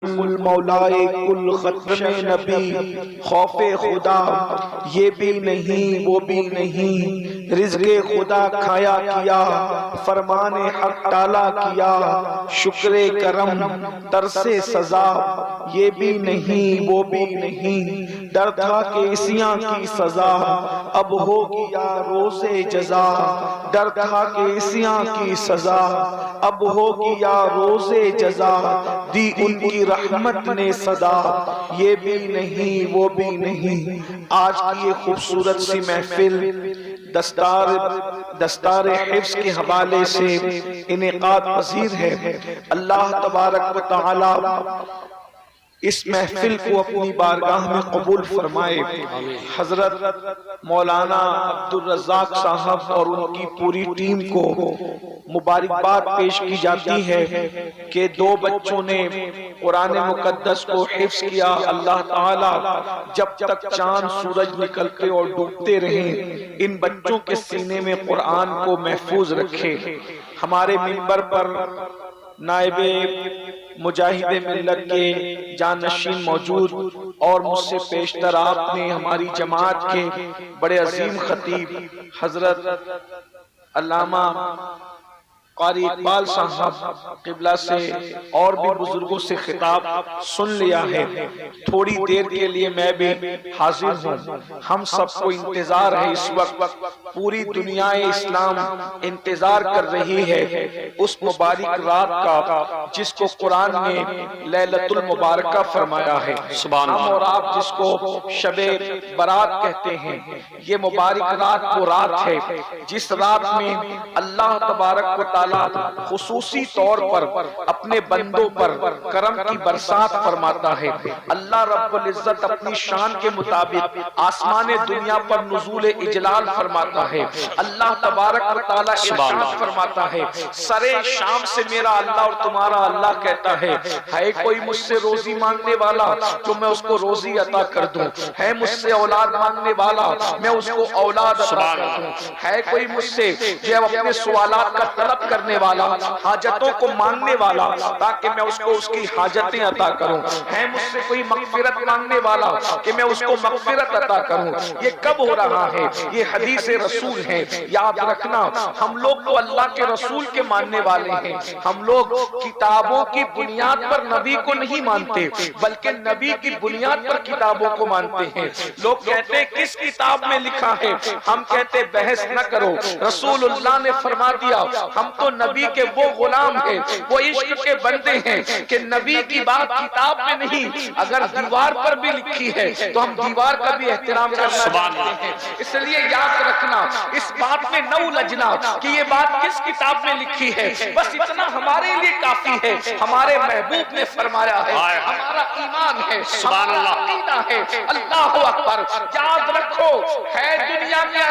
کل مولائے کل ختم نبی، خوف خدا یہ بھی نہیں وہ بھی نہیں، رزق خدا کھایا کیا، فرمان حق ٹالا کیا، شکر کرم ترس سزا یہ بھی نہیں وہ بھی نہیں، ڈر تھا کہ عصیاں کی سزا اب ہوگی یا روز جزا، ڈر تھا کہ عصیاں کی سزا اب ہوگی یا روز جزا، دی ان کی رحمت نے صدا یہ بھی نہیں وہ بھی نہیں۔ آج کی یہ خوبصورت سی محفل دستار حفظ کے حوالے سے انعقاد پذیر ہے۔ اللہ تبارک و تعالی اس محفل کو اپنی بارگاہ میں قبول فرمائے۔ حضرت مولانا عبدالرزاق صاحب اور ان کی پوری ٹیم کو مبارکباد پیش کی جاتی ہے کہ دو بچوں نے قرآن مقدس کو حفظ کیا۔ اللہ تعالی جب تک چاند سورج نکلتے اور ڈوبتے رہیں ان بچوں کے سینے میں قرآن کو محفوظ رکھے۔ ہمارے منبر پر نائب مجاہد ملت کے جانشین موجود اور مجھ سے پیشتر آپ نے ہماری جماعت کے بڑے عظیم خطیب حضرت علامہ قاری اقبال صاحب قبلہ سے اور بھی بزرگوں سے خطاب سن لیا ہے۔ تھوڑی دیر کے لیے میں بھی حاضر ہوں۔ ہم سب کو انتظار ہے، اس وقت پوری دنیا اسلام انتظار کر رہی ہے اس مبارک رات کا جس کو قرآن نے لیلۃ المبارکہ فرمایا ہے۔ ہم اور آپ جس کو شب برات کہتے ہیں، یہ مبارک رات وہ رات ہے جس رات میں اللہ تبارک و تعالی خصوصی طور پر اپنے بندوں پر کرم کی برسات فرماتا ہے۔ اللہ رب العزت اپنی شان کے مطابق آسمان دنیا پر نزول اجلال فرماتا ہے۔ اللہ تبارک و تعالی ارشاد فرماتا ہے، سرے شام سے میرا اللہ اور تمہارا اللہ کہتا ہے کوئی مجھ سے روزی مانگنے والا تو میں اس کو روزی عطا کر دوں، ہے مجھ سے اولاد مانگنے والا میں اس کو اولاد عطا کر دوں، ہے کوئی مجھ سے جو اپنے سوالات کا طلب کرنے والا، حاجتوں کو مانگنے والا تاکہ میں اس کو اس کی حاجتیں عطا کروں، ہے مجھ سے کوئی مغفرت مانگنے والا کہ میں اس کو مغفرت عطا کروں۔ یہ کب ہو رہا ہے؟ یہ حدیث رسول ہے، یاد رکھنا۔ ہم لوگ تو اللہ کے رسول کے ماننے والے ہیں، ہم لوگ کتابوں کی بنیاد پر نبی کو نہیں مانتے بلکہ نبی کی بنیاد پر کتابوں کو مانتے ہیں۔ لوگ کہتے ہیں کس کتاب میں لکھا ہے، ہم کہتے بحث نہ کرو، رسول اللہ نے فرما دیا۔ ہم تو نبی کے وہ غلام ہیں، وہ عشق کے بندے ہیں کہ نبی کی بات کتاب میں نہیں، اگر دیوار پر بھی لکھی ہے تو ہم دیوار کا بھی احترام کرنا چاہتے ہیں۔ اس لیے یاد رکھنا، اس بات میں نہ الجھنا کہ یہ بات کس کتاب میں لکھی ہے، بس اتنا ہمارے لیے کافی ہے۔ ہمارے محبوب نے فرمایا ہے، ہمارا ایمان ہے، ہمارا عقیدہ ہے۔ اللہ اکبر، یاد رکھو، ہے دنیا میں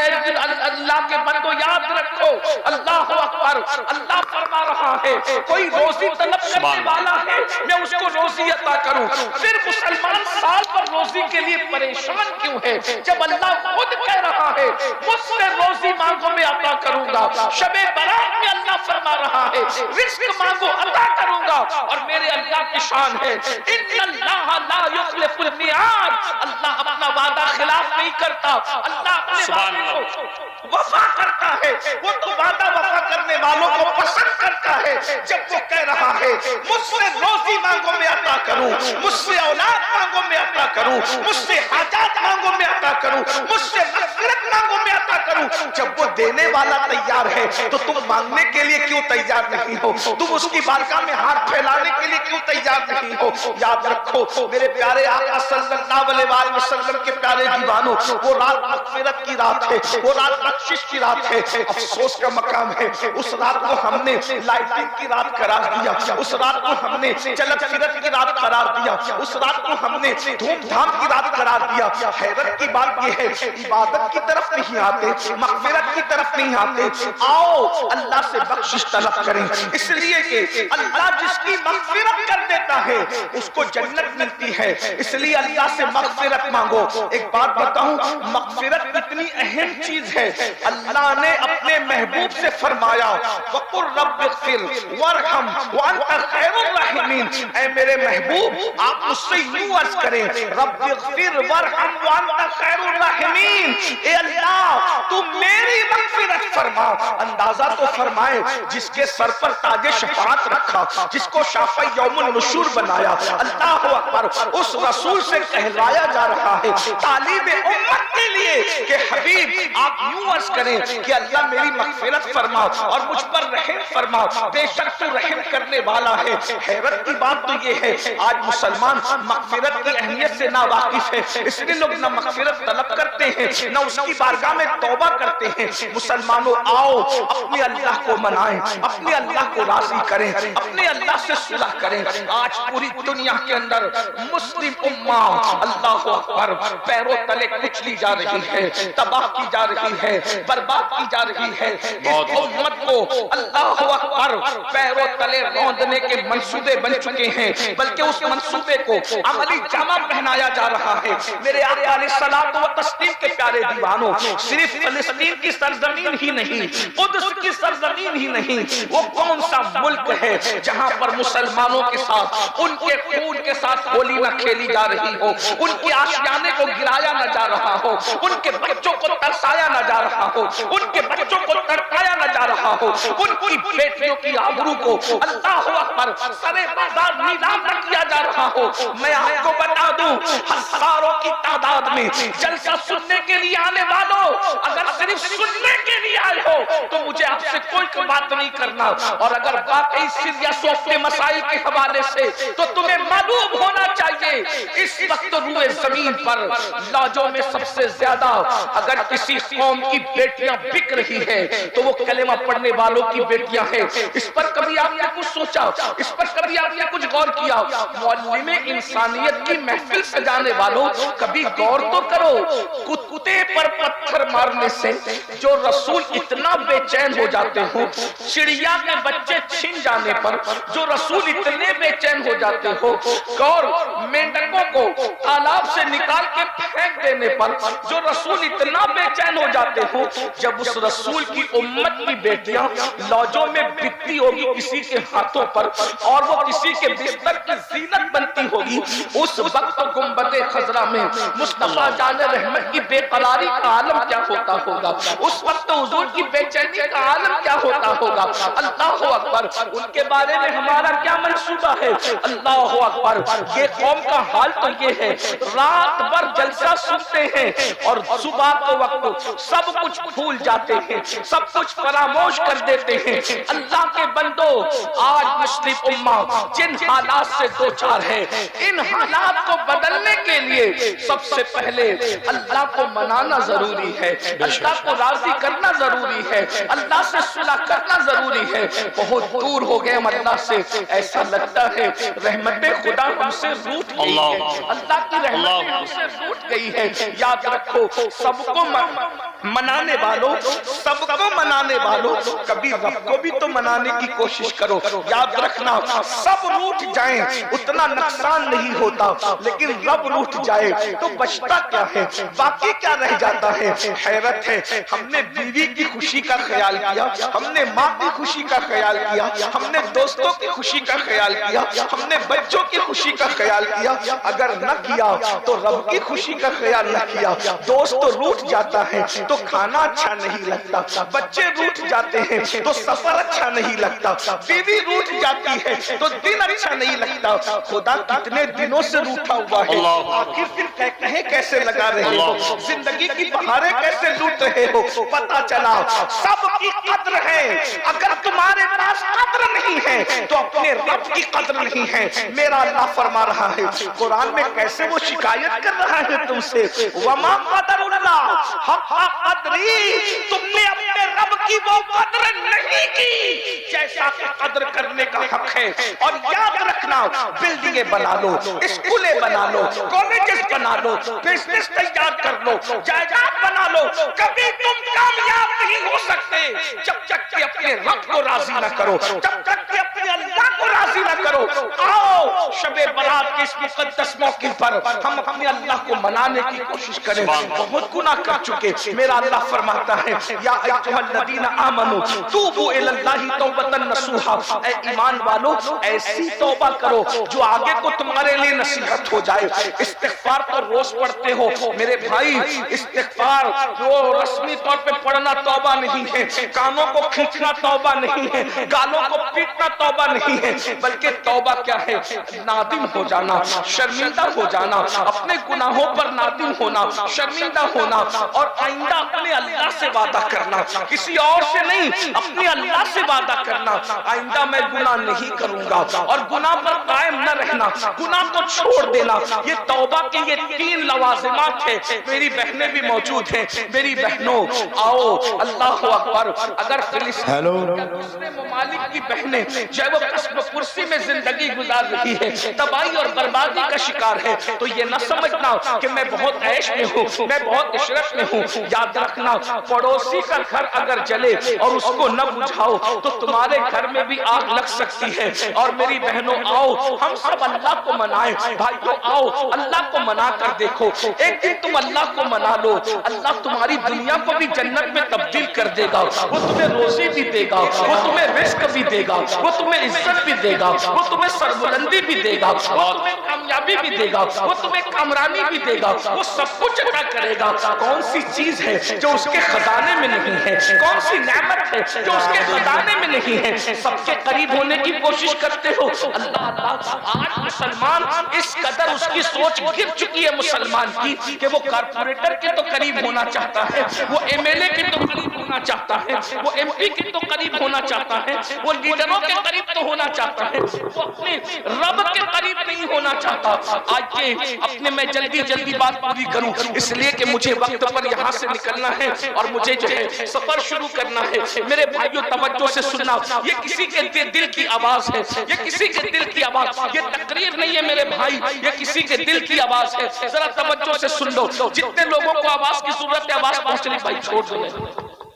اللہ کے بندو، یاد رکھو، اللہ اکبر، اللہ فرما رہا ہے کوئی روزی طلب کرنے والا ہے میں اس کو روزی عطا کروں۔ پھر مسلمان سال پر روزی کے لیے پریشان کیوں ہے جب اللہ خود کہہ رہا ہے مجھ سے روزی مانگو میں عطا کروں گا۔ شب برات میں اللہ فرما رہا ہے رزق مانگو عطا کروں گا، اور میرے اللہ کی شان ہے ان اللہ لا یخلف المیعاد، اللہ اپنا وعدہ خلاف نہیں کرتا، اللہ اپنے وعدے کو وفا کرتا ہے۔ وہ تو وعدہ وفا کرنے والوں کو پسند کرتا ہے جب وہ کہہ رہا ہے مجھ سے روزی مانگو میں عطا کروں، مجھ سے اولاد مانگو میں عطا کروں، مجھ سے حاجات مانگو میں عطا کروں، مجھ سے مغفرت مانگو میں عطا کروں۔ جب وہ دینے والا تیار ہے تو تم مانگنے کے لیے کیوں تیار نہیں ہو؟ تم اس کی بارگاہ میں ہاتھ پھیلانے کے لیے کیوں تیار نہیں ہو؟ یاد رکھو میرے پیارے آقا صلی اللہ علیہ وسلم کے پیارے دیوانوں، وہ رات مغفرت کی رات ہے، وہ رات بخشش کی رات ہے۔ افسوس کا مقام ہے اس رات کو ہم نے لائٹنگ کی رات قرار دیا، اس رات کو ہم نے چلت فرت کی رات قرار دیا، اس رات کو ہم نے دھوم دھام کی رات قرار دیا۔ حیرت کی بات یہ ہے عبادت کی طرف نہیں آتے، مغفرت کی طرف نہیں آتے۔ آؤ اللہ سے بخشش طلب کریں، اس لیے کہ اللہ جس کی مغفرت کر دیتا ہے اس کو جنت ملتی ہے، اس لیے اللہ سے مغفرت مانگو۔ ایک بات بتاؤں، مغفرت اتنی اہم چیز ہے، اللہ نے اپنے محبوب سے فرمایا وَقُلْ رَبِّ اغْفِرْ وَارْحَمْ وَأَنْتَ خَيْرُ الرَّاحِمِينَ، اے میرے محبوب آپ مجھ سے یوں عرض کریں رب اغفر وارحم وانت خیر الراحمین، اے اللہ تو میری مغفرت فرما۔ اندازہ تو فرمائے جس کے سر پر تاج شفاعت رکھا، جس کو شافع یوم النشور بنایا، اللہ اکبر، اس رسول سے کہلایا جا رہا ہے تعلیم امت کے لیے کہ حبیب آپ یوں عرض کریں کہ اللہ میری مغفرت فرما اور مجھ پر رحم فرما، بے شک تو رحم کرنے والا ہے۔ حیرت کی بات تو یہ ہے آج مسلمان مغفرت کی اہمیت سے نا واقف ہے، اس لیے لوگ نہ مغفرت طلب کرتے ہیں نہ اس کی بارگاہ میں توبہ کرتے ہیں۔ مسلمانوں آؤ اپنے اللہ کو منائیں، اپنے اللہ کو راضی کریں، اپنے اللہ سے صلح کریں۔ آج پوری دنیا کے اندر مسلم امہ اللہ اکبر پیروں تلے کچلی جا رہی ہے، تباہ کی جا رہی ہے، برباد کی جا رہی ہے۔ اس امت کو اللہ اکبر پیروں تلے روندنے کے منصوبے بن چکے ہیں، بلکہ اس منصوبے کو عملی جامہ پہنایا جا رہا ہے۔ میرے آقا علیہ الصلوۃ والتسلیم کے پیارے دیوانوں، صرف فلسطین کی سرزمین ہی نہیں، قدس کی سرزمین ہی نہیں، وہ کون سا ملک ہے جہاں پر مسلمانوں کے ساتھ ان کے خون کے ساتھ ہولی نہ کھیلی جا رہی ہو، ان کی آشیانے کو گرایا نہ جا رہا ہو، ان کے بچوں کو ترسایا نہ جا رہا ہو، ان کے بچوں کو تڑپایا نہ جا رہا ہو، ان کی بیٹیوں کی آبرو کو اللہ اکبر سرے بازار نیلام نہ کیا جا رہا ہو۔ میں آپ کو بتا دوں ہزاروں کی تعداد میں جلسہ سننے کے لیے آنے والوں، اگر صرف سننے کے لیے آئے ہو تو مجھے آپ سے کوئی بات نہیں کرنا، اور اگر واقعی سیریس ہو اپنے مسائل کے حوالے سے تو تمہیں معلوم ہونا چاہیے اس وقت روئے زمین پر لاجوں میں سب سے زیادہ اگر کسی قوم کی بیٹیاں بک رہی ہیں تو وہ کلمہ پڑھنے والوں کی بیٹیاں ہیں۔ اس پر کبھی آپ نے کچھ سوچا؟ اس پر کبھی آپ نے کچھ غور کیا؟ معلم انسانیت کی محفل سجانے والوں کبھی غور تو کرو، کتے پر پتھر مارنے سے جو رسول اتنا بے چین ہو جاتے ہو، چڑیا کے بچے چھن جانے پر جو رسول اتنے بے چین ہو جاتے ہو، اور مینڈکوں کو تالاب سے نکال کے پھینک دینے پر جو رسول اتنا بے چین ہو جاتے ہو، جب اس رسول کی امت کی بیٹیاں لاجوں میں بکتی ہوگی کسی کے ہاتھوں پر اور وہ کسی کے بستر کی زینت بنتی ہوگی، اس وقت گنبد خضرا میں مصطفیٰ جان رحمت کی بے قراری کا عالم کیا ہوتا ہوگا، اس وقت حضور کی بے چینی کا عالم کیا ہوتا ہوگا۔ اللہ اکبر، ان کے بارے میں ہمارا کیا منصوبہ ہے؟ اللہ اکبر، یہ قوم کا حال تو یہ ہے رات بھر جلسہ سنتے ہیں اور صبح کے وقت سب کچھ بھول جاتے ہیں، سب کچھ فراموش کر دیتے ہیں۔ اللہ کے بندو، آج مسلم امہ جن حالات سے دوچار ہے، ان حالات کو بدلنے کے لیے سب سے پہلے اللہ کو منانا ضروری ہے، اللہ کو راضی کرنا ضروری ہے، اللہ سے صلح کرنا ضروری ہے۔ بہت دور ہو گئے ہم اللہ سے، ایسا لگتا ہے رحمت خدا ہم سے روٹ گئی ہے، اللہ کی رحمت ہم سے روٹ گئی ہے۔ یاد رکھو، سب کو منانے والوں، سب کو منانے والوں، کبھی رب کو بھی تو منانے کی کوشش کرو۔ یاد رکھنا، سب روٹ جائیں اتنا نقصان نہیں ہوتا، لیکن رب روٹ جائے تو بچتا کیا ہے، باقی کیا رہ جاتا ہے؟ حیرت ہے، ہم نے بیوی کی خوشی کا خیال کیا، ہم نے ماں کی خوشی کا خیال کیا، ہم نے دوستوں کی خوشی کا خیال کیا، ہم نے بچوں کی خوشی کا خیال کیا، اگر نہ کیا تو رب کی خوشی کا خیال نہ کیا۔ دوست روٹ جاتا ہے تو کھانا اچھا نہیں لگتا، بچے روٹ جاتے ہیں تو سفر اچھا نہیں لگتا، بیوی روٹ جاتی ہے تو دن اچھا نہیں لگتا۔ خدا کتنے دنوں سے روٹا ہوا ہے، آخر پھر کہیں کیسے لگا رہے ہو، زندگی کی بہاریں کیسے لوٹ رہے ہو؟ پتا چلا سب کی قدر ہے، اگر تمہارے پاس قدر نہیں ہے تو اپنے رب کی قدر نہیں ہے۔ میرا اللہ فرما رہا ہے قرآن میں، کیسے وہ شکایت کر رہا ہے تم سے، وَمَا قَدَرُ اللَّهِ حَقَّ قَدْرِهِ، تم نے اپنے رب کی وہ قدر نہیں کی جیسا کہ قدر کرنے کا حق ہے۔ اور یاد رکھنا، بلڈنگیں بنا لو، اسکولیں بنا لو، کالجز بنا لو، بزنس تیار کر لو، جائیداد بنا لو، کبھی تم کامیاب نہیں ہو سکتے جب تک کہ اپنے رب کو راضی نہ کرو، جب تک کہ اپنے اللہ کو راضی نہ کرو، آؤ شب برات کے اس مقدس موقع پر ہم اپنے اللہ کو منانے کی کوشش کریں۔ بہت گناہ کر چکے، میرا اللہ فرماتا ہے یا ایھا الذین آمنوا توبوا الی اللہ توبۃ نصوحا، اے ایمان والو ایسی توبہ کرو جو آگے کو تمہارے لیے نصیحت ہو جائے۔ استغفار تو روز پڑھتے ہو میرے بھائی، استغفار وہ رسمی طور پہ پڑھنا توبہ نہیں ہے، کانوں کو کھینچنا توبہ نہیں ہے، گالوں کو پیٹنا توبہ نہیں ہے، بلکہ توبہ کیا ہے؟ نادم ہو جانا، شرمندہ ہو جانا، اپنے گناہوں پر نادم ہونا، شرمندہ ہونا، اور آئندہ اپنے اللہ سے وعدہ کرنا، کسی اور سے نہیں، اپنے اللہ سے وعدہ کرنا، آئندہ میں گناہ نہیں کروں گا، اور گناہ پر قائم نہ رہنا، گناہ کو چھوڑ دینا۔ یہ توبہ کے یہ 3 لوازمات ہیں۔ میری بہنیں بھی موجود ہیں، میری بہنوں آؤ، اللہ اکبر، اگر فلسطین دوسرے ممالک کی بہنیں جو ہے وہ قصب کرسی میں زندگی گزار رہی ہے، تباہی اور بربادی کا شکار ہے، تو یہ نہ سمجھنا کہ میں بہت عیش میں ہوں، میں بہت عشرت میں ہوں۔ یاد رکھنا پڑوسی کا گھر اگر جلے اور اس کو نہ بجھاؤ تو تمہارے گھر میں بھی آگ لگ سکتی ہے۔ اور میری بہنوں آؤ ہم سب اللہ کو منائیں، بھائیو آؤ اللہ کو منا کر دیکھو، ایک دن تم اللہ کو منا لو، اللہ تمہاری دنیا کو بھی جنت میں تبدیل کر دے گا، وہ تمہیں روزی بھی دے گا، وہ تمہیں رزق بھی دے گا، وہ تمہیں عزت بھی دے گا، وہ تمہیں سربلندی بھی دے گا، وہ تمہیں کامیابی بھی دے گا، وہ تمہیں کامرانی بھی دے گا، وہ سب کچھ عطا کرے گا۔ کون سی چیز ہے جو اس کے خزانے میں نہیں ہے؟ کون سی نعمت ہے جو اس کے خزانے میں نہیں ہے؟ سب کے قریب ہونے کی کوشش کرتے ہو، اللہ اللہ۔ آج مسلمان اس قدر اس کی سوچ گر چکی ہے مسلمان کی کہ وہ کارپوریٹر کے تو قریب ہونا چاہتا ہے، وہ ایم ایل اے کے تو قریب ہونا چاہتا ہے، وہ ایم پی کے تو قریب ہونا چاہتا ہے، وہ لیڈروں کے قریب تو ہونا چاہتا ہے، وہ اپنے رب کے قریب نہیں ہونا چاہتا۔ آج کے اپنے میں جلدی بات پوری کروں اس لیے کہ مجھے وقت پر یہاں سے نکلنا ہے اور مجھے جو ہے سفر شروع کرنا ہے۔ میرے بھائیوں توجہ سے سننا، یہ کسی کے دل کی آواز ہے، یہ کسی کے دل کی آواز، یہ تقریر نہیں ہے میرے بھائی، یہ کسی کے دل کی آواز ہے۔ ذرا توجہ سے سن لو، جتنے لوگوں کو آواز کی ضرورت ہے آواز پہنچنی بھائی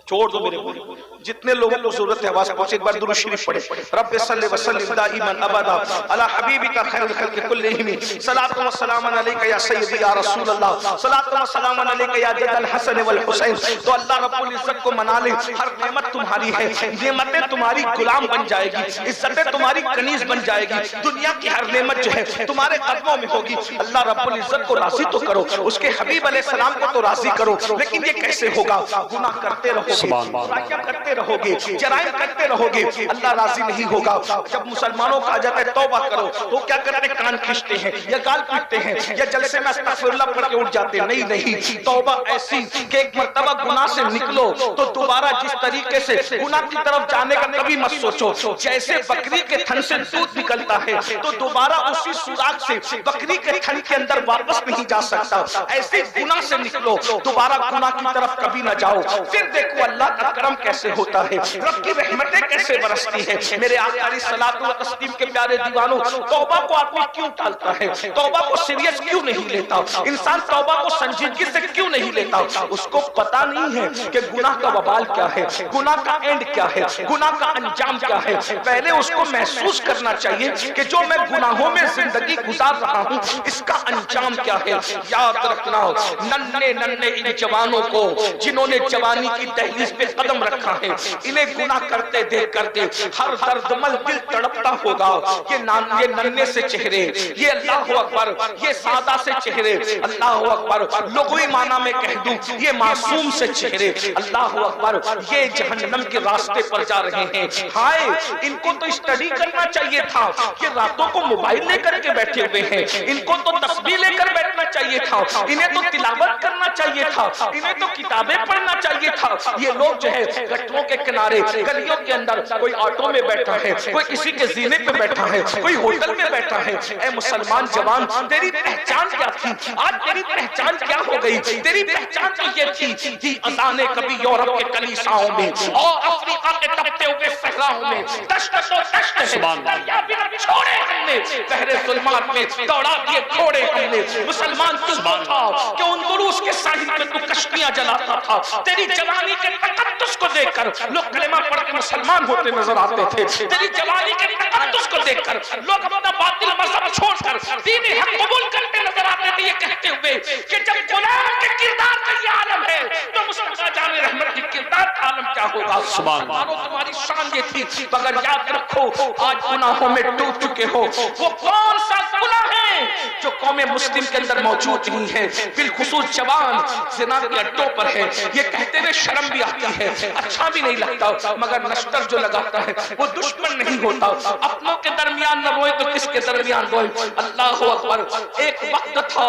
چھوڑ دو میرے بھائی، جتنے لوگوں کو ضرورت ہے آواز پہنچے، ایک بار درود شریف پڑھے۔ رب صلی وسلم دائما ابدا علی حبیبک خیر الخلق کلہم، صلاۃ و سلام علیک یا سیدی یا رسول اللہ، صلاۃ و سلام علیک یا جد الحسن والحسین۔ تو اللہ رب العزت کو منا لے، ہر نعمت تمہاری ہے، نعمتیں تمہاری غلام بن جائے گی، عزتیں تمہاری کنیز بن جائے گی، دنیا کی ہر نعمت جو ہے تمہارے قدموں میں ہوگی۔ اللہ رب العزت کو راضی تو کرو، اس کے حبیب علیہ السلام کو تو راضی کرو، لیکن یہ کیسے ہوگا؟ گناہ کرتے رہو گے، برائیاں کرتے رہو گے، جرائم کرتے رہو گے، اللہ راضی نہیں ہوگا۔ جب مسلمانوں کا جاتا ہے توبہ کرو تو کیا کرتے ہیں؟ کان کھینچتے ہیں یا گال پیٹتے ہیں یا جلسے میں استغفر اللہ پڑھ کے اٹھ جاتے ہیں۔ نہیں، توبہ ایسی کہ ایک مرتبہ گناہ سے نکلو تو دوبارہ جس طریقے سے گناہ کی طرف جانے کا کبھی مت سوچو۔ جیسے بکری کے تھن سے دودھ نکلتا ہے تو دوبارہ اسی سوراخ سے بکری کے تھن کے اندر واپس نہیں جا سکتا، ایسے گناہ سے نکلو، دوبارہ گناہ کی طرف کبھی نہ جاؤ۔ پھر دیکھو اللہ کا کرم کیسے ہوتا ہے، رب کی رحمتیں کیسے برستی ہیں۔ میرے آقا علیہ الصلوۃ والتسلیم کے پیارے دیوانوں، توبہ کو آدمی کیوں ٹالتا ہے؟ توبہ کو سیریس کیوں نہیں لیتا؟ انسان توبہ کو سنجیدگی سے کیوں نہیں لیتا؟ اس کو پتہ نہیں ہے کہ گناہ کا وبال کیا ہے، گناہ کا اینڈ کیا ہے، گناہ کا انجام کیا ہے۔ پہلے اس کو محسوس کرنا چاہیے کہ جو میں گناہوں میں زندگی گزار رہا ہوں اس کا انجام کیا ہے۔ یاد رکھنا ننھے ان جوانوں کو جنہوں نے جوانی کی دہلیز پہ قدم رکھا ہے، انہیں گناہ کرتے دیکھ کرتے ہر دردمل دل تڑپتا ہوگا۔ یہ ننھے سے چہرے، یہ اللہ اکبر، یہ سادہ سے چہرے، اللہ اکبر، لغوی معنی میں کہہ دوں یہ معصوم سے چہرے، اللہ اکبر، یہ جہنم کے راستے پر جا رہے ہیں۔ ہائے ان کو تو اسٹڈی کرنا چاہیے تھا، یہ راتوں کو موبائل لے کر کے بیٹھے ہوئے ہیں، ان کو تو تسبیح لے کر بیٹھنا چاہیے تھا، انہیں تو تلاوت کرنا چاہیے تھا، انہیں تو کتابیں پڑھنا چاہیے تھا۔ یہ لوگ جو ہے گٹروں کے کنارے، گلیوں کے اندر، کوئی آٹو میں بیٹھا ہے، کوئی کسی کے زینے پہ بیٹھا ہے، کوئی ہوٹل میں بیٹھا ہے۔ اے مسلمان جوان، تیری پہچان کیا تھی؟ آج تیری پہچان کیا ہو گئی؟ تیری پہچان تو یہ تھی اذانیں کبھی یورپ کے کلیساؤں میں اور افریقہ کے تپتے ہوئے صحراؤں میں، دشت تو دشت ہے، دریا بھی نہ چھوڑے ہم نے، بحر ظلمات میں دوڑا دیے گھوڑے ہم نے۔ مسلمان تو تھا کہ اندلس کے ساحل پہ تو کشتیاں جلاتا تھا، تیری جوانی کے تقدس کو دیکھ کر لوگ کلمہ پڑھ کے مسلمان ہوتے نظر آتے تھے. تیری جوانی کے تقدس کو دیکھ کر لوگ اپنا باطل مذہب چھوڑ کر دین حق قبول کرتے نظر آتے تھے، یہ کہتے ہوئے کہ جب غلام کے کردار کا یہ عالم ہے تو مصطفیٰ جان رحمت کے کردار کا عالم کیا ہوگا. سبحان اللہ. تمہاری شان یہ تھی، مگر یاد رکھو آج گناہوں میں ڈوب چکے ہو. وہ کون سا گناہ ہے جو قوم مسلم کے اندر موجود نہیں ہے؟ بالخصوص جوان زنا کے اڈوں پر ہے. یہ کہتے ہوئے شرم بھی آتی ہے، اچھا بھی نہیں لگتا، مگر نشتر جو لگاتا ہے وہ دشمن نہیں ہوتا. اپنوں کے درمیان نہ روئے تو کس کے درمیان روئے. اللہ اکبر. ایک وقت تھا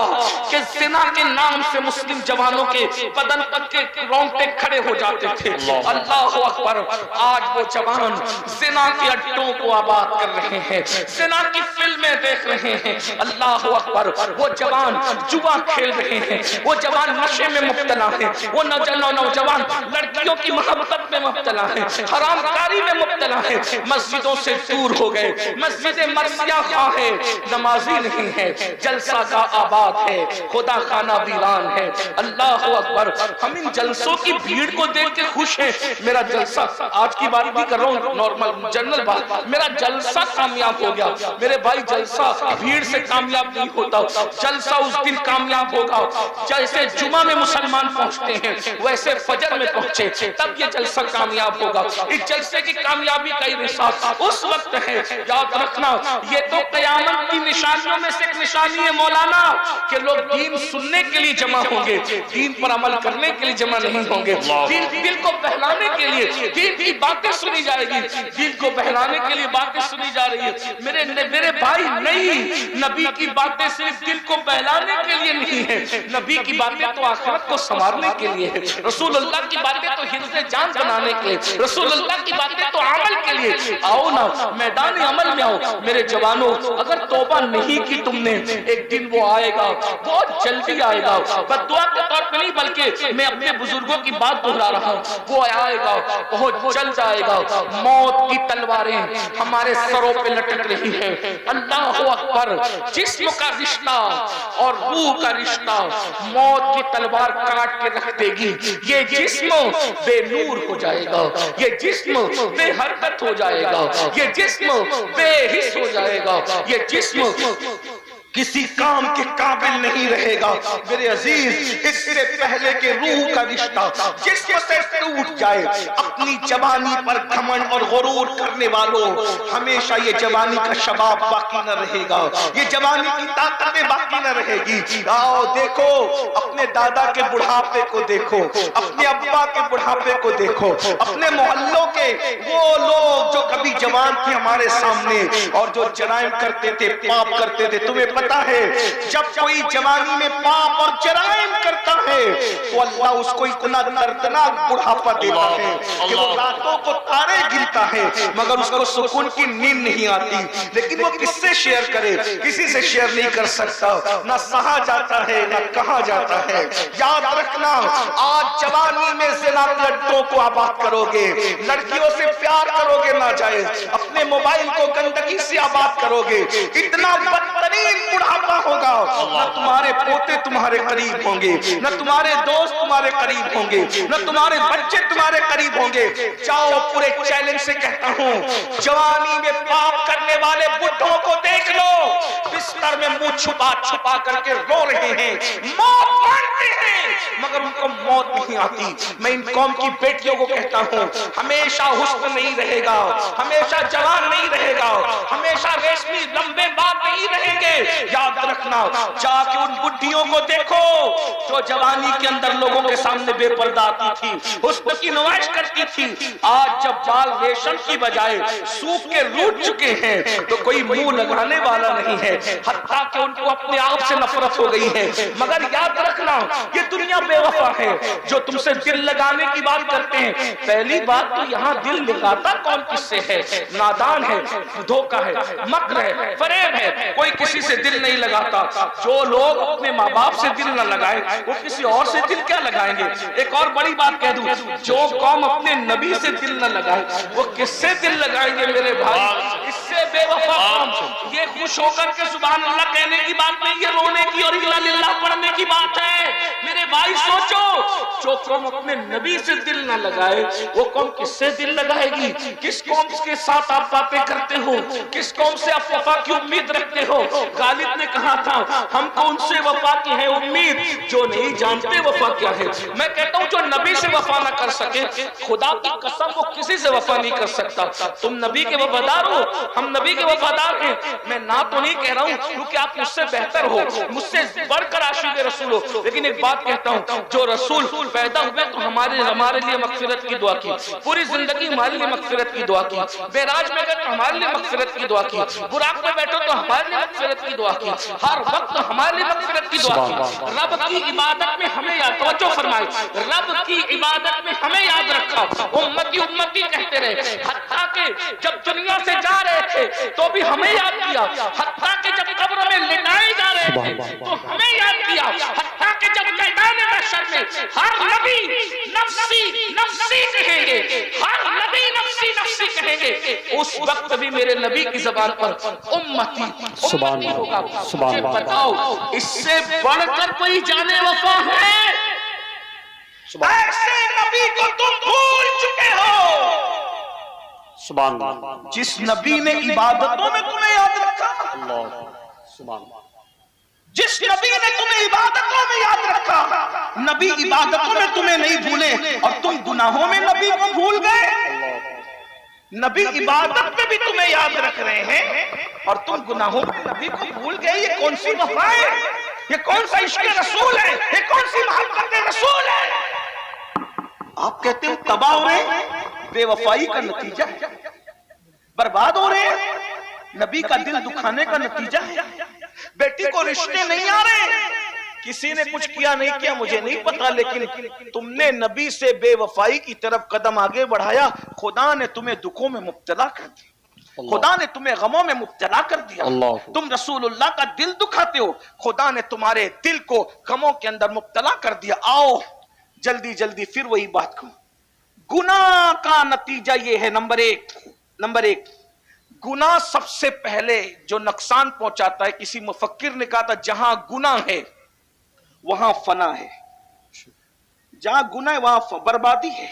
کہ زنا کے نام سے مسلم جوانوں کے بدن پر کے رونگٹے کھڑے ہو جاتے تھے. اللہ اکبر. آج وہ جوان زنا کے اڈوں کو آباد کر رہے ہیں، زنا کی فلمیں دیکھ رہے ہیں. اللہ اکبر. وہ جوان جوا کھیل رہے ہیں، وہ جوان نشے میں مبتلا ہے، وہ نوجوان لڑکیوں کی محبت میں مبتلا ہے، حرام کاری میں مبتلا ہے. مسجدوں سے دور ہو گئے، مسجد مرثیہ خواہ ہے، نمازی نہیں ہے، جلسہ کا آباد ہے، خدا خانہ ویران ہے. اللہ اکبر. ہم ان جلسوں کی بھیڑ کو دیکھ کے خوش ہیں. میرا جلسہ، آج کی بات بھی کر رہا ہوں، نارمل جنرل بات، میرا جلسہ کامیاب ہو گیا. میرے بھائی جلسہ بھیڑ سے کامیاب نہیں ہوتا، جلسہ اس دن کامیاب ہوگا جیسے جمعہ میں مسلمان پہنچتے ہیں ویسے فجر میں پہنچے، تب یہ جلسہ کامیاب ہوگا. اس جلسے کی کامیابی کا انحصار اس وقت ہے. یاد رکھنا یہ تو قیامت کی نشانیوں میں سے ایک نشانی ہے مولانا، کہ لوگ دین سننے کے لیے جمع ہوں گے، دین پر عمل کرنے کے لیے جمع نہیں ہوں گے. دل کو بہلانے کے لیے دین کی باتیں سنی جائے گی، دل کو بہلانے کے لیے باتیں سنی جا رہی ہے. میرے بھائی نہیں، نبی کی باتیں صرف دل کو بہلانے کے لیے نہیں ہے، نبی کی باتیں تو آخرت کو سنوارنے کے لیے ہے. رسول اللہ کی باتیں تو حفظ جان بنانے کے لیے، رسول اللہ کی باتیں تو عمل کے لیے. آؤ نا میدان عمل میں آؤ میرے جوانوں. اگر توبہ نہیں کی تم نے، ایک دن وہ آئے گا، بہت جلدی آئے گا. بددعا کے طور پہ نہیں بلکہ میں اپنے بزرگوں کی بات دہرا رہا ہوں. وہ آئے گا، بہت جلد آئے گا. موت کی تلواریں ہمارے سروں پہ لٹک رہی ہیں. اللہ اکبر. جسم کا رشتہ اور روح کا رشتہ موت کی تلوار کاٹ کے رکھ دے گی. یہ جسم بے نور ہو جائے گا، یہ جسم بے حرکت ہو جائے گا، یہ جسم بے حس ہو جائے گا، یہ جسم کسی کام کے قابل نہیں رہے گا. میرے عزیز، اس سے پہلے کہ روح کا رشتہ جسم سے ٹوٹ جائے، اپنی جوانی پر گھمنڈ اور غرور کرنے والوں، ہمیشہ یہ جوانی کا شباب باقی نہ رہے گا، یہ جوانی کی طاقت باقی نہ رہے گی. آؤ دیکھو اپنے دادا کے بڑھاپے کو، دیکھو اپنے ابا کے بڑھاپے کو، دیکھو اپنے محلوں کے وہ لوگ جو کبھی جوان تھے ہمارے سامنے اور جو جرائم کرتے تھے، پاپ کرتے تھے. تمہیں پتا ہے جب کوئی جوانی میں پاپ اور جرائم کرتا ہے تو اللہ اس کو اتنا دردناک بڑھاپا دیتا ہے کہ وہ راتوں کو تارے گرتا ہے مگر اس کو سکون کی نیند نہیں آتی. لیکن وہ کس سے شیئر کرے؟ کسی سے شیئر نہیں کر سکتا. نہ سہا جاتا ہے نہ کہا جاتا ہے. یاد رکھنا آج جوانی میں زنا لڑکوں کو آباد کرو گے، لڑکیوں سے پیار کرو گے ناجائز، اپنے موبائل کو گندگی سے آباد کرو گے، اتنا بدترین بڑھاپا ہوگا. نہ تمہارے پوتے تمہارے قریب ہوں گے، نہ تمہارے دوست تمہارے قریب ہوں گے، نہ تمہارے بچے تمہارے قریب ہوں گے. جاؤ پورے چیلنج سے کہتا ہوں، جوانی میں پاپ کرنے والے بڈھوں کو دیکھ لو، بستر میں منہ چھپا چھپا کر کے رو رہے ہیں، موت مانتے ہیں مگر ان کو موت نہیں آتی. میں ان قوم کی بیٹیوں کو کہتا ہوں، ہمیشہ حسن نہیں رہے گا، ہمیشہ جوان نہیں رہے گا، ہمیشہ ریشمی لمبے بال نہیں رہیں گے. یاد رکھنا جا کے ان بڈھیوں کو دیکھو جو جوانی کے اندر لوگوں کے سامنے بے پردہ آتی تھی، حسن کی نمائش کرتی تھی. آج جب بال ریشم کی بجائے سوکھ کے روٹ چکے ہیں تو کوئی منہ لگانے والا نہیں ہے، حتیٰ کہ ان کو اپنے آپ سے نفرت ہو گئی ہے. مگر یاد رکھنا یہ دنیا بے وفا ہے. جو تم سے دل لگانے کی بات کرتے ہیں، پہلی بات تو یہاں دل لگاتا کون کس سے ہے؟ نادان ہے، دھوکہ ہے، مکر ہے، فریب ہے. کوئی کسی سے دل نہیں لگاتا. جو لوگ اپنے ماں باپ سے دل نہ لگائیں وہ کسی اور سے دل کیا لگائیں گے؟ ایک اور بڑی بات کہہ دوں، جو قوم اپنے نبی سے دل نہ لگائے وہ کس سے دل لگائیں گے میرے بھائی؟ اس سے بے وفا قوم. یہ خوش ہو کر کے سبحان اللہ کہنے کی بات نہیں، یہ رونے کی اور انا للہ پڑھنے کی بات ہے. میرے بھائی سوچو جو قوم اپنے نبی سے دل نہ لگائے وہ قوم کس سے دل لگائے گی؟ کس قوم کے ساتھ آپ باتیں کرتے ہو؟ کس قوم سے آپ وفا کی امید رکھتے ہو؟ غالب نے کہا تھا ہم کو ان سے وفا کی ہے امید جو نہیں جانتے وفا کیا ہے۔ میں کہتا ہوں جو نبی سے وفا نہ کر سکے، خدا کی قسم وہ کسی سے وفا نہیں کر سکتا۔ تم نبی کے وفادار ہو، ہم نبی کے وفادار ہیں۔ میں نہ تو نہیں کہہ رہا ہوں کیونکہ آپ مجھ سے بہتر ہو، مجھ سے بڑھ کر عاشق رسول ہو، لیکن ایک بات کہتا ہوں جو رسول پیدا ہوئے تو ہمارے لیے مغفرت کی دعا کی، پوری زندگی ہمارے لیے مغفرت کی دعا کی، معراج میں گئے تو ہمارے لیے مغفرت کی دعا کی، براق میں بیٹھو تو ہمارے لیے مغفرت کی دعا کی، ہر وقت ہمارے لیے مغفرت کی دعا کی۔ رب کی عبادت میں ہمیں یاد، توجہ فرمائے، رب کی عبادت میں ہمیں یاد رکھا، امتی امتی کہتے رہے، حتیٰ کہ جب دنیا سے جا رہے تھے تو بھی ہمیں یاد کیا، حتیٰ کہ جب قبر میں لٹائے جا رہے تھے تو ہمیں یاد کیا، حتیٰ کہ جب میدان محشر میں ہر نبی نفسی نفسی کہیں گے، ہر نبی نفسی نفسی کہیں گے، اس وقت بھی میرے نبی کی زبان پر امتی امتی ہوگا۔ مجھے بتاؤ اس سے بڑھ کر کوئی جانے وفا ہے؟ ایسے نبی کو تم بھول چکے ہو سبحان اللہ، جس نبی نے عبادتوں میں تمہیں یاد رکھا، جس نبی نے تمہیں عبادتوں میں یاد رکھا، نبی عبادتوں میں تمہیں نہیں بھولے اور تم گناہوں میں نبی کو بھول گئے۔ نبی عبادت میں بھی تمہیں یاد رکھ رہے ہیں اور تم گناہوں میں نبی کو بھول گئے۔ یہ کون سی وفا ہے؟ یہ کون سا عشق رسول ہے؟ یہ کون سی محبت رسول ہے؟ آپ کہتے ہو تباہ ہو رہے ہیں، بے وفائی کا نتیجہ ہے، برباد ہو رہے ہیں، نبی کا دل دکھانے کا نتیجہ ہے۔ بیٹی کو رشتے نہیں آ رہے، کسی نے کچھ کیا نہیں کیا مجھے نہیں پتا، لیکن تم نے نبی سے بے وفائی کی طرف قدم آگے بڑھایا، خدا نے تمہیں دکھوں میں مبتلا کر دیا، خدا نے تمہیں غموں میں مبتلا کر دیا۔ تم رسول اللہ کا دل دکھاتے ہو، خدا نے تمہارے دل کو غموں کے اندر مبتلا کر دیا۔ آؤ جلدی جلدی پھر وہی بات کو، گناہ کا نتیجہ یہ ہے، نمبر ایک گناہ سب سے پہلے جو نقصان پہنچاتا ہے، کسی مفکر نے کہا تھا جہاں گناہ ہے وہاں فنا ہے، جہاں گناہ ہے وہاں بربادی ہے۔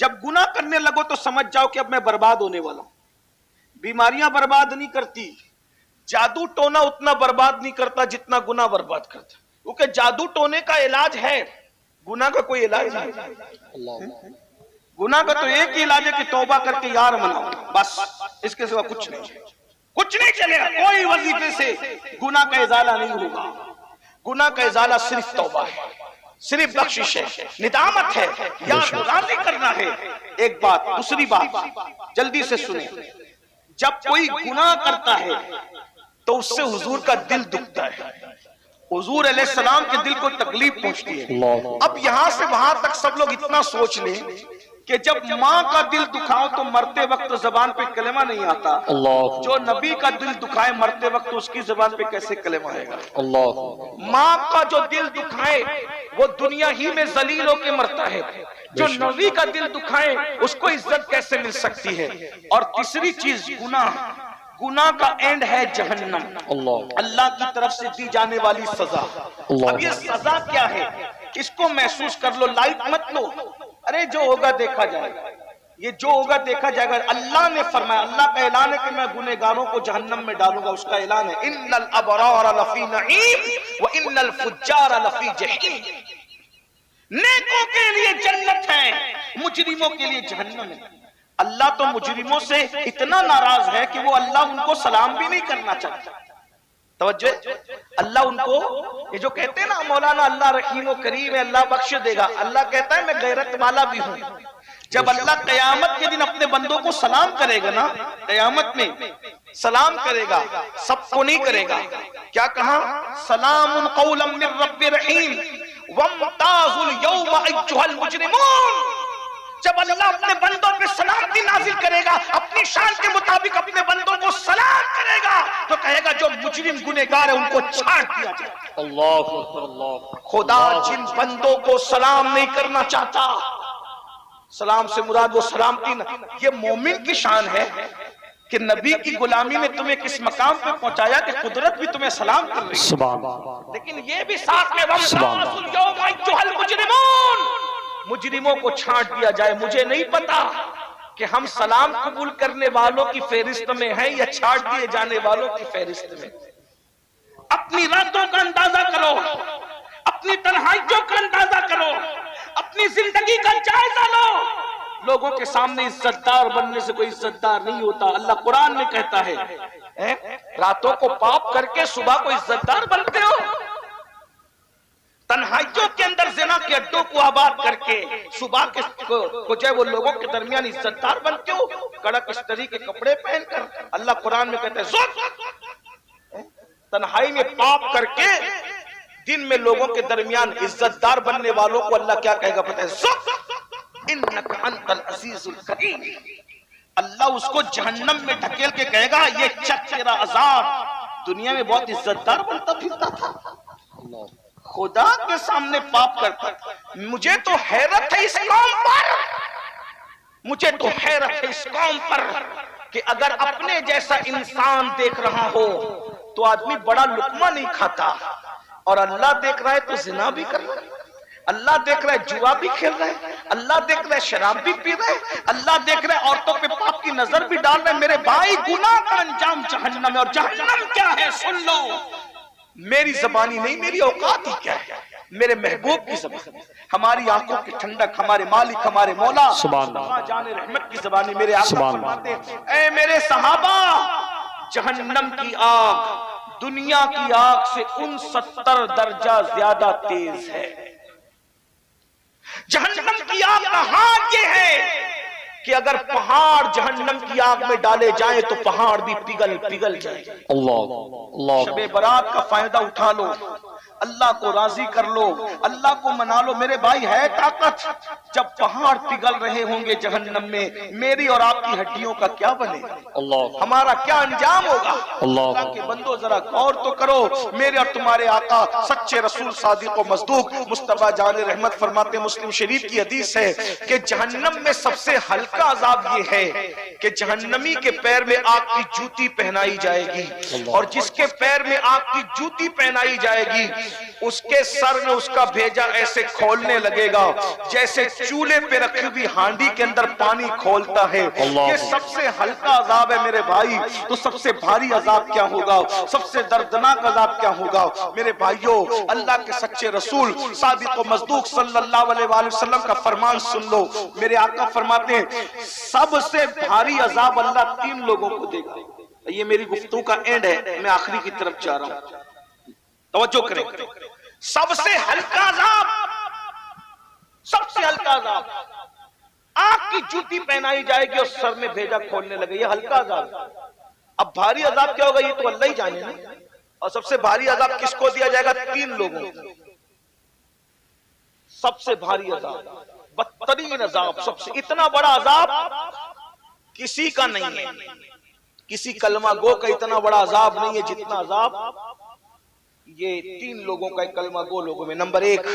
جب گناہ کرنے لگو تو سمجھ جاؤ کہ اب میں برباد ہونے والا ہوں۔ بیماریاں برباد نہیں کرتی، جادو ٹونا اتنا برباد نہیں کرتا جتنا گناہ برباد کرتا، کیونکہ جادو ٹونے کا علاج ہے، گناہ کا کوئی علاج نہیں۔ گناہ کا تو ایک ہی علاج ہے کہ توبہ کر کے یار مناؤ، بس اس کے سوا کچھ نہیں چلے گا، کوئی وظیفے سے گناہ کا ازالہ نہیں ہوگا۔ گناہ کا ازالہ صرف توبہ ہے، صرف بخشش ہے، ندامت ہے، یار راضی کرنا ہے۔ ایک بات، دوسری بات جلدی سے سنیں، جب کوئی گناہ کرتا ہے تو اس سے حضور کا دل دکھتا ہے، حضور علیہ السلام کے دل کو تکلیف پہنچتی ہے۔ اب یہاں سے وہاں تک سب لوگ اتنا سوچ لیں کہ جب ماں کا دل دکھاؤ تو مرتے وقت زبان پہ کلمہ نہیں آتا، جو نبی کا دل دکھائے مرتے وقت اس کی زبان پہ کیسے کلمہ آئے گا؟ ماں کا جو دل دکھائے وہ دنیا ہی میں ذلیل ہو کے مرتا ہے، جو نبی کا دل دکھائے اس کو عزت کیسے مل سکتی ہے؟ اور تیسری چیز گناہ کا اینڈ ہے جہنم، اللہ کی طرف سے دی جانے والی سزا۔ اب یہ سزا کیا ہے اس کو محسوس کر لو، لائٹ مت لو، ارے جو ہوگا دیکھا جائے گا، یہ جو ہوگا دیکھا جائے گا۔ اللہ نے فرمایا، اللہ کا اعلان ہے کہ میں گنہگاروں کو جہنم میں ڈالوں گا، اس کا اعلان ہے ان الابرار لفی نعیم وان الفجار لفی جحیم۔ نیکوں کے لیے جنت ہے، مجرموں کے لیے جہنم ہے۔ اللہ تو مجرموں سے اتنا ناراض ہے کہ وہ اللہ ان کو سلام بھی نہیں کرنا چاہتا۔ توجہ، اللہ ان کو، یہ جو کہتے ہیں نا مولانا اللہ رحیم و کریم ہے، اللہ بخش دے گا، اللہ کہتا ہے میں غیرت والا بھی ہوں۔ جب اللہ قیامت کے دن اپنے بندوں کو سلام کرے گا نا، قیامت میں سلام کرے گا، سب کو نہیں کرے گا، کیا کہا؟ سلام قولا من رب رحیم وامتازوا اليوم ایھا المجرمون۔ جب اللہ اپنے بندوں پہ سلامتی نازل کرے گا، اپنی شان کے مطابق اپنے بندوں کو سلام کرے گا، تو کہے گا جو مجرم گنہگار ہے ان کو چھاٹ دیا جائے۔ اللہ اکبر۔ خدا جن بندوں کو سلام نہیں کرنا چاہتا، سلام سے مراد وہ سلامتی نہ، یہ مومن کی شان ہے کہ نبی کی غلامی نے تمہیں کس مقام پہ پہنچایا کہ قدرت بھی تمہیں سلام کر رہی ہے. سبحان اللہ. لیکن یہ بھی ساتھ میں مجرموں کو چھانٹ دیا جائے. مجھے نہیں پتا کہ ہم سلام قبول کرنے والوں کی فہرست میں ہیں یا چھانٹ دیے جانے والوں کی فہرست میں. اپنی راتوں کا اندازہ کرو, اپنی تنہائیوں کا اندازہ کرو, اپنی زندگی کا جائزہ لو. لوگوں کے سامنے عزتدار بننے سے کوئی عزتدار نہیں ہوتا. اللہ قرآن میں کہتا ہے راتوں کو پاپ کر کے صبح کو عزتدار بنتے ہو. تنہائیوں کے اندر زنا کے اڈوں کو آباد کر کے صبح کو جو ہے وہ لوگوں کے درمیان عزتدار بنتے ہو کڑک استری کے کپڑے پہن کر. اللہ قرآن میں کہتا ہے تنہائی میں پاپ کر کے دن میں لوگوں کے درمیان عزتدار بننے والوں کو اللہ کیا کہے گا پتہ ہے انک انت العزیز الکریم. اللہ اس کو جہنم میں ڈھکیل کے کہے گا یہ چک تیرا عذاب. دنیا میں بہت عزتدار بنتا پھرتا تھا, خدا کے سامنے پاپ کرتا. مجھے تو حیرت ہے اس قوم پر, مجھے تو حیرت ہے اس قوم پر کہ اگر اپنے جیسا انسان دیکھ رہا ہو تو آدمی بڑا لقمہ نہیں کھاتا, اور اللہ دیکھ رہا ہے تو زنا بھی کر رہا ہے, اللہ دیکھ رہا ہے جوا بھی کھیل رہا ہے, اللہ دیکھ رہا ہے شراب بھی پی رہا ہے, اللہ دیکھ رہا ہے عورتوں پہ پاپ کی نظر بھی ڈال رہا ہے. میرے بھائی گناہ کا انجام جہنم ہے, اور جہنم کیا ہے سن لو. میری زبانی نہیں, میری اوقات ہی کیا ہے, میرے محبوب کی زبان, ہماری آنکھوں کی ٹھنڈک, ہمارے مالک, ہمارے مولا جان رحمت کی زبانی. میرے آقا فرماتے ہیں اے میرے صحابہ, جہنم کی آگ دنیا کی آگ سے 69 درجہ زیادہ تیز ہے. جہنم کی آگ کا حال یہ ہے کہ اگر پہاڑ جہنم کی آگ میں ڈالے جائیں تو پہاڑ بھی پگھل جائیں. اللہ شب برات کا فائدہ اٹھا لو, اللہ کو راضی کر لو, اللہ کو منا لو. میرے بھائی ہے طاقت, جب پہاڑ پگھل رہے ہوں گے جہنم میں, میری اور آپ کی ہڈیوں کا کیا بنے گا, ہمارا کیا انجام ہوگا. اللہ کے بندو ذرا غور تو کرو. میرے اور تمہارے آقا سچے رسول صادق و مصدوق مصطفیٰ جان رحمت فرماتے, مسلم شریف کی حدیث ہے کہ جہنم میں سب سے ہلکا عذاب یہ ہے کہ جہنمی کے پیر میں آگ کی جوتی پہنائی جائے گی, اور جس کے پیر میں آگ کی جوتی پہنائی جائے گی اس کے سر میں اس کا بھیجا ایسے کھولنے لگے گا جیسے چولہے پہ رکھی ہوئی ہانڈی کے اندر پانی کھولتا ہے. یہ سب سے ہلکا عذاب ہے میرے بھائی, تو سب سے بھاری عذاب کیا ہوگا, سب سے دردناک عذاب کیا ہوگا. میرے بھائیوں, اللہ کے سچے رسول صادق و مصدوق صلی اللہ علیہ وآلہ وسلم کا فرمان سن لو. میرے آقا فرماتے ہیں سب سے بھاری عذاب اللہ 3 لوگوں کو دے گا. یہ میری گفتگو کا اینڈ ہے, میں آخری کی طرف جا رہا ہوں, توجہ کریں. سب سے ہلکا عذاب, سب سے ہلکا عذاب, آگ کی جوتی پہنائی جائے گی اور سر میں بھیجا کھولنے لگے, یہ ہلکا عذاب. اب بھاری عذاب کیا ہوگا یہ تو اللہ ہی جانے نا. اور سب سے بھاری عذاب کس کو دیا جائے گا, 3 لوگوں کو. سب سے بھاری عذاب, بدترین عذاب, سب سے اتنا بڑا عذاب کسی کا نہیں ہے, کسی کلمہ گو کا اتنا بڑا عذاب نہیں ہے جتنا عذاب یہ 3 لوگوں کا, کلمہ گو لوگوں میں. نمبر 1,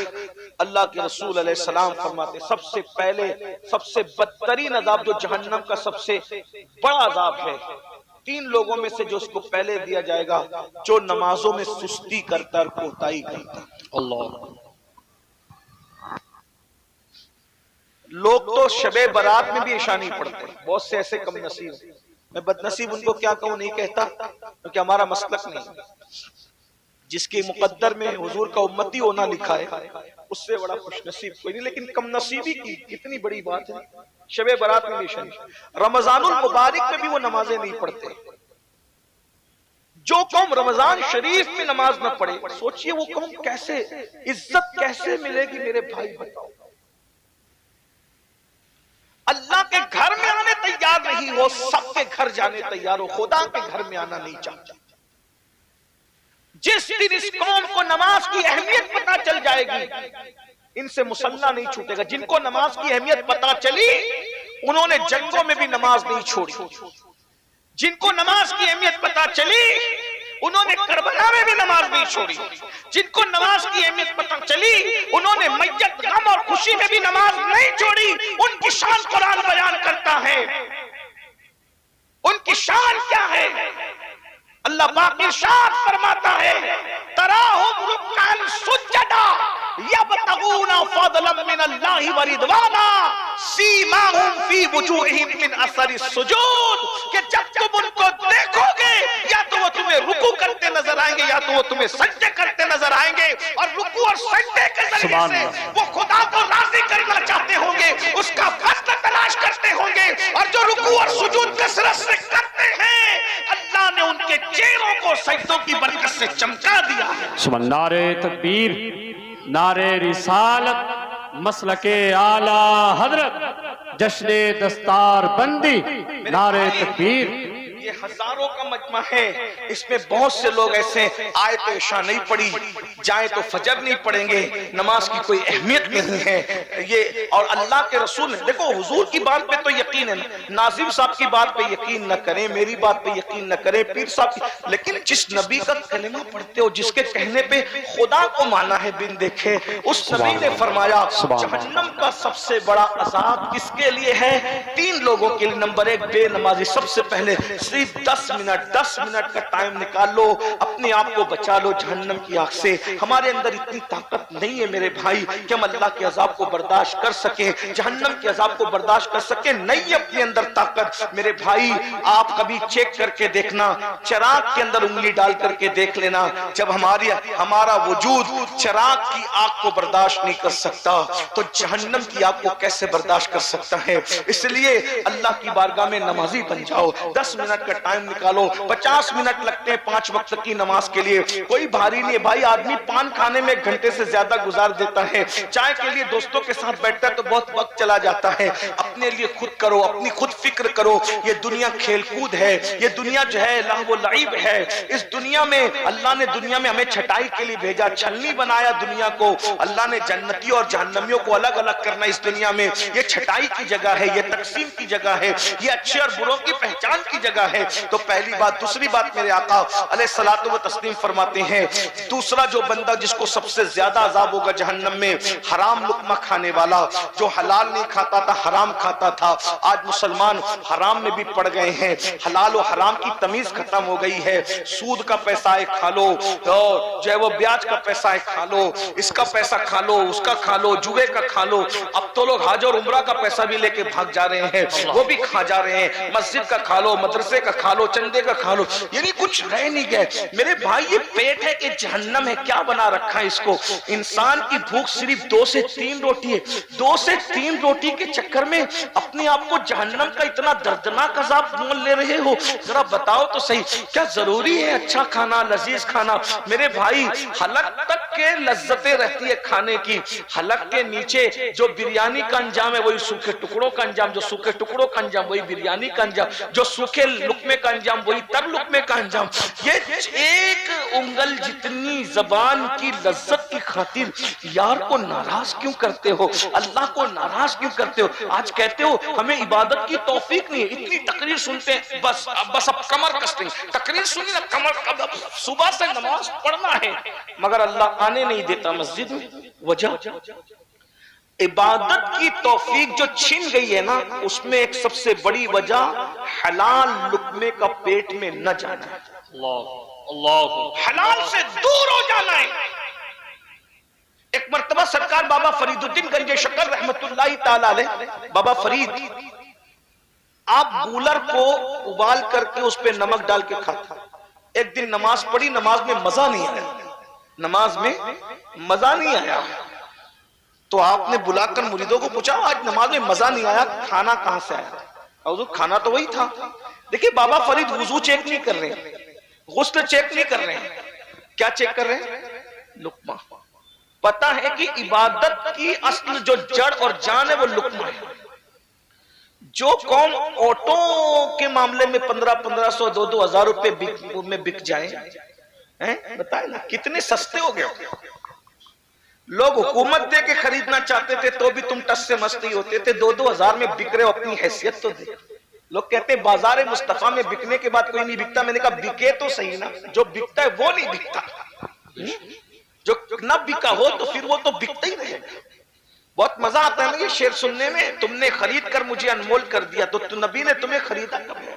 اللہ کے رسول علیہ السلام فرماتے سب سے پہلے سب سے بدترین عذاب جو جہنم کا سب سے بڑا عذاب ہے, 3 لوگوں میں سے جو اس کو پہلے دیا جائے گا, جو نمازوں میں سستی کرتا اور کوتاہی کرتا. اللہ, لوگ تو شب برات میں بھی عشاء نہیں پڑھتے, بہت سے ایسے کم نصیب. میں بد نصیب ان کو کیا کہوں نہیں کہتا, کیونکہ ہمارا مسلک نہیں. جس کے مقدر میں حضور کا امتی ہونا لکھا ہے اس سے بڑا خوش نصیب کوئی نہیں. لیکن کم نصیبی کی کتنی بڑی بات ہے. شب برات میں بھی عشاء نہیں, رمضان المبارک میں بھی وہ نمازیں نہیں پڑھتے. جو قوم رمضان شریف میں نماز نہ پڑھے, سوچئے وہ قوم کیسے, عزت کیسے ملے گی میرے بھائی بتاؤ. اللہ کے گھر میں آنے تیار نہیں ہو, سب کے گھر جانے تیار ہو, خدا کے گھر میں آنا نہیں چاہتا. جس دن اس قوم کو نماز کی اہمیت پتا چل جائے گی ان سے مسلح نہیں چھوٹے گا. جن کو نماز کی اہمیت پتا چلی انہوں نے جنگوں میں بھی نماز نہیں چھوڑی. جن کو نماز کی اہمیت پتا چلی انہوں نے کربلا میں بھی نماز نہیں چھوڑی. جن کو نماز کی اہمیت پتا چلی انہوں نے میت غم اور خوشی میں بھی نماز نہیں چھوڑی. ان کی شان قرآن بیان کرتا ہے, ان کی شان کیا ہے؟ اللہ پاک ارشاد فرماتا ہے تراہم رکعن سجدا یبتغون فضلا من اللہ ورضوانا سیماہم فی وجوہہم من اثر السجود، کہ جب تم ان کو دیکھو گے یا تو وہ تمہیں رکوع کرتے نظر آئیں گے یا تو وہ تمہیں سجدے کرتے نظر آئیں گے، اور رکوع اور سجدے کے ذریعے سے وہ خدا کو راضی کرنا چاہتے ہوں گے، اس کا فضل تلاش کرتے ہوں گے، اور جو رکوع اور سجود کثرت سے کرتے ہیں اللہ نے ان کے چہروں کو سجدوں کی برکت سے چمکا دیا ہے۔ سبحان نعرہ تکبیر، نعرہ رسالت، مسلک اعلیٰ حضرت، جشن دستار بندی، نعرہ تکبیر۔ یہ ہزاروں کا مجمع ہے، اس میں بہت سے لوگ ایسے آئے تو عشاء نہیں پڑھی، جائیں تو فجر نہیں پڑھیں گے، نماز کی کوئی اہمیت نہیں ہے یہ، اور اللہ کے رسول نے دیکھو حضور کی بات پہ تو یقین ہے، ناظم صاحب کی بات پہ یقین نہ کریں، میری بات پہ یقین نہ کریں، پیر صاحب کی، لیکن جس نبی کا کلمہ پڑھتے ہو، جس کے کہنے پہ خدا کو مانا ہے بن دیکھے، اس نبی نے فرمایا جہنم کا سب سے بڑا عذاب کس کے لیے ہے؟ 3 لوگوں کے لیے۔ نمبر 1 بے نمازی، سب سے پہلے صرف 10 منٹ کا ٹائم نکال لو، اپنے آپ کو بچا لو جہنم کی آگ سے۔ ہمارے اندر اتنی طاقت نہیں ہے میرے بھائی کہ ہم اللہ کے عذاب کو برداشت کر سکیں، جہنم کے عذاب کو برداشت کر سکیں، نہیں اپنے اندر طاقت۔ میرے بھائی آپ کبھی چیک کر کے دیکھنا، چراغ کے اندر انگلی ڈال کر کے دیکھ لینا، جب ہمارا وجود چراغ کی آگ کو برداشت نہیں کر سکتا تو جہنم کی آگ کو کیسے برداشت کر سکتا ہے؟ اس لیے اللہ کی بارگاہ میں نمازی بن جاؤ، 10 منٹ کا ٹائم نکالو، 50 منٹ لگتے ہیں 5 وقت کی نماز کے لیے، کوئی بھاری نہیں ہے بھائی، آدمی پان کھانے میں 1 گھنٹے سے زیادہ گزار دیتا ہے، چائے کے لیے دوستوں کے ساتھ بیٹھتا ہے تو بہت وقت چلا جاتا ہے، اپنے لیے خود کرو، اپنی خود فکر کرو، یہ دنیا کھیل کود ہے، یہ دنیا جو ہے لہو و لعب ہے، اس دنیا میں اللہ نے دنیا میں ہمیں چھٹائی کے لیے بھیجا، چھلنی بنایا دنیا کو، اللہ نے جنتی اور جہنمیوں کو الگ الگ کرنا اس دنیا میں، یہ چھٹائی کی جگہ ہے، یہ تقسیم کی جگہ ہے، یہ اچھے اور بروں کی پہچان کی جگہ ہے۔ تو پہلی بات، دوسری بات میرے آقا علیہ الصلوۃ والتسلیم فرماتے ہیں دوسرا جو بندہ جس کو سب سے زیادہ عذاب ہوگا جہنم میں، حرام لقمہ کھانے والا، جو حلال نہیں کھاتا تھا حرام کھاتا تھا، آج مسلمان حرام میں بھی پڑ گئے ہیں، حلال و حرام کی تمیز ختم ہو گئی ہے، سود کا پیسہ ہے کھا لو، جو ہے وہ بیاج کا پیسہ ہے کھا لو، اس کا پیسہ کھا لو، اس کا کھا لو، جوے کا کھا لو، اب تو لوگ حج اور عمرہ کا پیسہ بھی لے کے بھاگ جا رہے ہیں، وہ بھی کھا جا رہے ہیں، مسجد کا کھا لو، مدرسے کا کھا لو، چندے کا کھا لو، یعنی کچھ رہ نہیں گئے میرے بھائی۔ یہ پیٹ ہے کہ جہنم ہے، کیا بنا رکھا ہے اس کو؟ انسان کی بھوک صرف 2 سے 3 روٹی ہے، 2 سے 3 روٹی کے چکر میں اپنے آپ کو جہنم کا اتنا دردناک عذاب مول لے رہے ہو، ذرا بتاؤ تو صحیح، کیا ضروری ہے اچھا کھانا، لذیذ کھانا؟ میرے بھائی حلق تک کے لذتیں رہتی ہے کھانے کی، حلق کے نیچے جو بریانی کا انجام ہے وہی سوکھے ٹکڑوں کا انجام، جو سوکھے ٹکڑوں کا انجام وہی بریانی کا انجام، جو سوکھے لقمے کا انجام وہی تر لقمے کا انجام۔ یہ ایک انگل جتنی زبان کی لذت کی خاطر یار کو ناراض کیوں کرتے ہو، اللہ کو ناراض کیوں کرتے ہو؟ آج کہتے ہو ہمیں عبادت کی توفیق نہیں ہے، اتنی تقریر سنتے ہیں، بس اب کمر کستے ہیں، تقریر سنی نا کمر، صبح سے نماز پڑھنا ہے مگر اللہ آنے نہیں دیتا مسجد میں، وجہ عبادت کی توفیق جو چھن گئی ہے نا، اس میں ایک سب سے بڑی وجہ حلال لقمے کا پیٹ میں نہ جانا ہے، حلال سے دور ہو جانا ہے۔ ایک مرتبہ سرکار بابا فرید الدین گنج شکر رحمت اللہ تعالی علیہ، بابا فرید آپ گولر کو ابال کر کے اس پہ نمک ڈال کے کھاتا، ایک دن نماز پڑھی، نماز میں مزہ نہیں آیا، نماز میں مزہ نہیں آیا، تو آپ نے بلا کر مریدوں کو پوچھا آج نماز میں مزہ نہیں آیا، کھانا کہاں سے آیا؟ حضور کھانا تو وہی تھا۔ دیکھیں بابا فرید وضو چیک نہیں کر رہے ہیں، غسل چیک نہیں کر رہے ہیں، کیا چیک کر رہے ہیں؟ لقمہ۔ پتا ہے کہ عبادت کی اصل جو جڑ اور جان ہے وہ لقمہ ہے۔ جو قوم آٹو کے معاملے میں 1500 2000 روپے میں بک جائیں، بتائیں نا کتنے سستے ہو گئے، لوگ حکومت دے کے خریدنا چاہتے تھے تو بھی تم ٹس سے مستی ہوتے تھے، 2000 میں بک رہے ہو، اپنی حیثیت تو دے۔ لوگ کہتے ہیں بازار مصطفیٰ میں بکنے کے بعد کوئی نہیں بکتا، میں نے کہا بکے تو صحیح نا، جو بکتا ہے وہ نہیں بکتا، جو نہ بکا ہو تو پھر وہ تو بکتا ہی رہے گا۔ بہت مزہ آتا ہے نا یہ شعر سننے میں، تم نے خرید کر مجھے انمول کر دیا، تو نبی نے تمہیں خریدا کب ہے؟